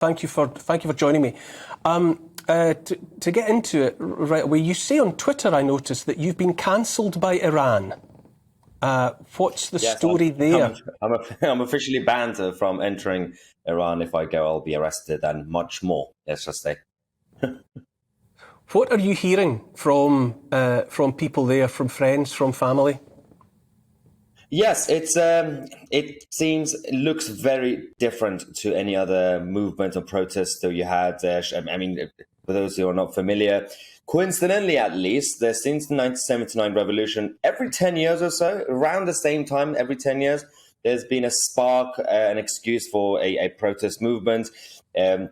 Thank you for joining me. To get into it right away, you say on Twitter, I noticed, that you've been cancelled by Iran. What's the story there? I'm officially banned from entering Iran. If I go, I'll be arrested and much more, let's just say. What are you hearing from people there, from friends, from family? Yes, it looks very different to any other movement or protest that you had. I mean, for those who are not familiar, coincidentally at least, since the 1979 revolution, every 10 years or so, around the same time, every 10 years, there's been a spark, an excuse for a protest movement. In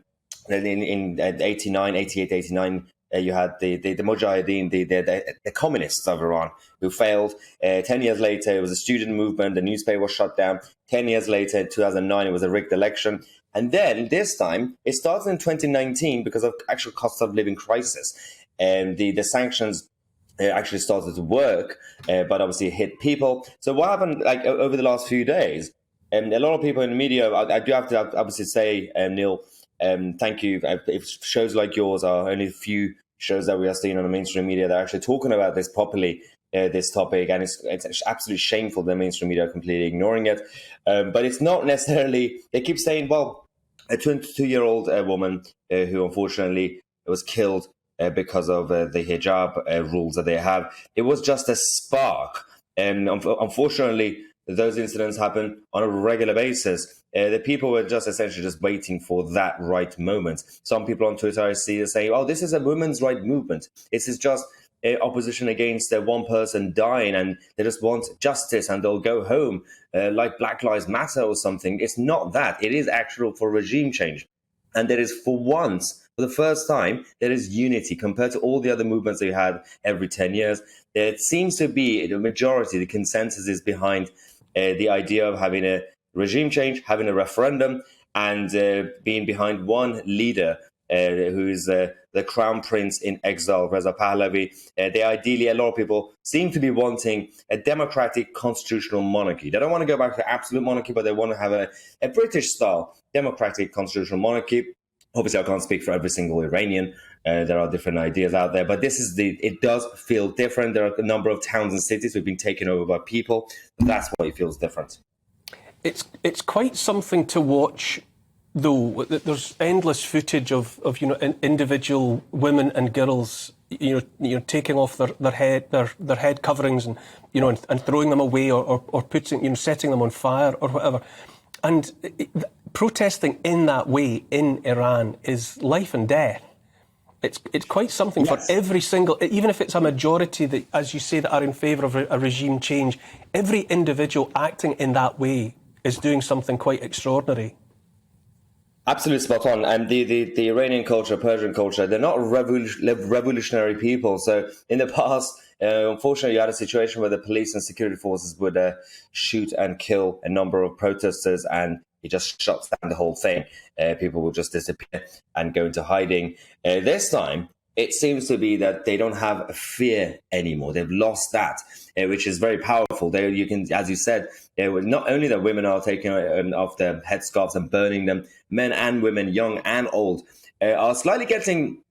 89, 88, 89, you had the Mujahideen, the communists of Iran, who failed. 10 years later, it was a student movement. The newspaper was shut down. 10 years later, in 2009, it was a rigged election. And then this time, it started in 2019 because of actual cost of living crisis. And the sanctions actually started to work, but obviously it hit people. So what happened over the last few days? A lot of people in the media, I do have to obviously say, Neil, thank you. If shows like yours are only a few shows that we are seeing on the mainstream media that are actually talking about this properly, this topic, and it's absolutely shameful the mainstream media are completely ignoring it. But it's not necessarily, they keep saying, well, a 22-year-old woman who unfortunately was killed because of the hijab rules that they have. It was just a spark. And unfortunately, those incidents happen on a regular basis. The people were just essentially just waiting for that right moment. Some people on Twitter I see saying, oh, this is a women's right movement. This is just opposition against one person dying and they just want justice and they'll go home like Black Lives Matter or something. It's not that. It is actual for regime change. And there is, for once, for the first time, there is unity compared to all the other movements that you had every 10 years. There seems to be the majority, the consensus is behind the idea of having a regime change, having a referendum, and being behind one leader who is the crown prince in exile, Reza Pahlavi. They ideally, a lot of people seem to be wanting a democratic constitutional monarchy. They don't want to go back to absolute monarchy, but they want to have a British-style democratic constitutional monarchy. Obviously, I can't speak for every single Iranian. There are different ideas out there, but it does feel different. There are a number of towns and cities who've been taken over by people. That's why it feels different. It's quite something to watch, though. There's endless footage of individual women and girls taking off their head coverings and and throwing them away or putting setting them on fire or whatever. And protesting in that way in Iran is life and death. It's quite something. Yes. For every single, even if it's a majority that, as you say, that are in favour of a regime change, every individual acting in that way is doing something quite extraordinary. Absolutely spot on. And the Iranian culture, Persian culture, they're not revolutionary people. So in the past, unfortunately, you had a situation where the police and security forces would shoot and kill a number of protesters, and it just shuts down the whole thing. People will just disappear and go into hiding. This time, it seems to be that they don't have fear anymore. They've lost that, which is very powerful. You can, as you said, not only that women are taking off their headscarves and burning them, men and women, young and old, are slightly getting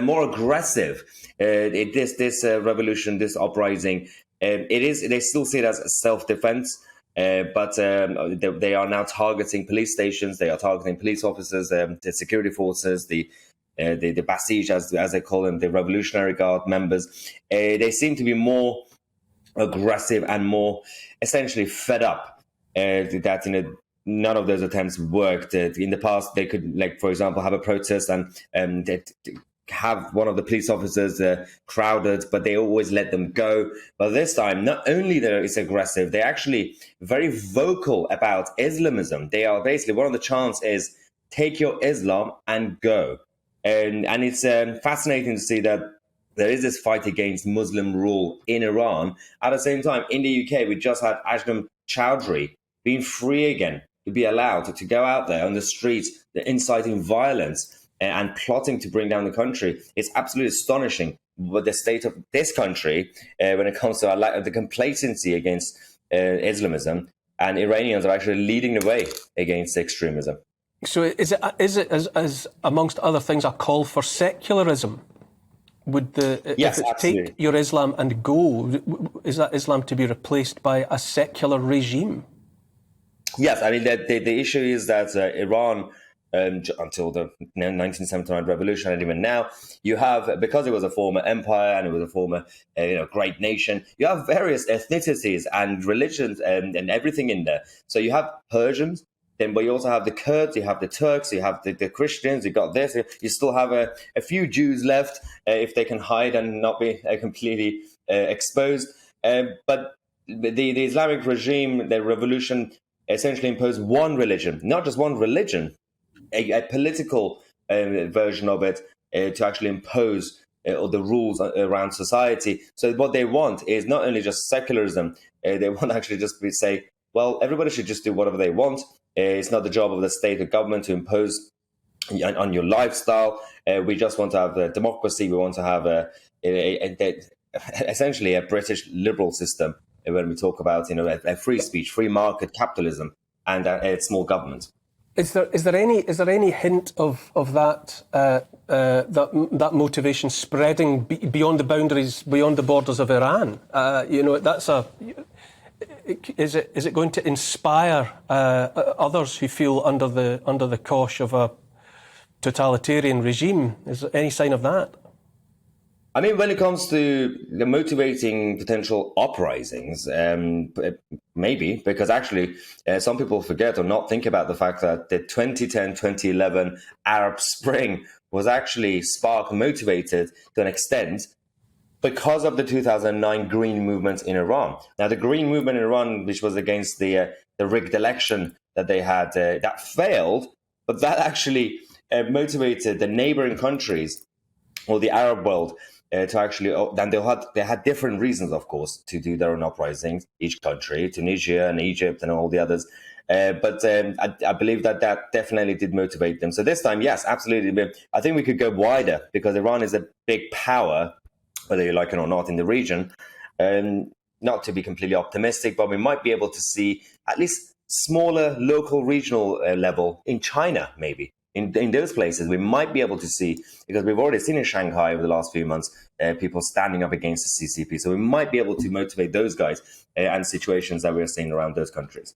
more aggressive. This revolution, this uprising, they still see it as self-defense. But they are now targeting police stations. They are targeting police officers, the security forces, the Basij, as they call them, the Revolutionary Guard members. They seem to be more aggressive and more essentially fed up that none of those attempts worked. In the past, they could, like, for example, have a protest and have one of the police officers crowded, but they always let them go. But this time, not only it's aggressive, they're actually very vocal about Islamism. They are basically, one of the chants is, take your Islam and go. And it's fascinating to see that there is this fight against Muslim rule in Iran. At the same time, in the UK, we just had Ajnam Chowdhury being free again, to be allowed to go out there on the streets, inciting violence and plotting to bring down the country. It's absolutely astonishing what the state of this country when it comes to the complacency against Islamism, and Iranians are actually leading the way against extremism. So is it as amongst other things a call for secularism? Would Yes, if it's absolutely. take your Islam and go, is that Islam to be replaced by a secular regime? Yes, I mean the issue is that Iran, until the 1979 revolution, and even now, you have, because it was a former empire and it was a former great nation, you have various ethnicities and religions and everything in there. So you have Persians. Then, but you also have the Kurds, you have the Turks, you have the Christians, you got this. You still have a few Jews left if they can hide and not be completely exposed. But the Islamic regime, the revolution, essentially imposed one religion, not just one religion, a political version of it to actually impose or the rules around society. So what they want is not only just secularism, they want to actually just say, well, everybody should just do whatever they want. It's not the job of the state or government to impose on your lifestyle. We just want to have a democracy. We want to have essentially a British liberal system when we talk about a free speech, free market capitalism, and a small government. Is there any hint of that that motivation spreading beyond the boundaries, beyond the borders of Iran? Is it going to inspire others who feel under the cosh of a totalitarian regime? Is there any sign of that? I mean, when it comes to the motivating potential uprisings, maybe, because actually some people forget or not think about the fact that the 2010-2011 Arab Spring was actually sparked, motivated to an extent because of the 2009 Green Movement in Iran. Now, the Green Movement in Iran, which was against the rigged election that they had, that failed, but that actually motivated the neighboring countries or the Arab world to actually, then they had different reasons, of course, to do their own uprisings, each country, Tunisia and Egypt and all the others. But I believe that definitely did motivate them. So this time, yes, absolutely. But I think we could go wider because Iran is a big power, whether you like it or not, in the region. Not to be completely optimistic, but we might be able to see at least smaller local regional level in China, maybe. In those places, we might be able to see, because we've already seen in Shanghai over the last few months, people standing up against the CCP. So we might be able to motivate those guys and situations that we're seeing around those countries.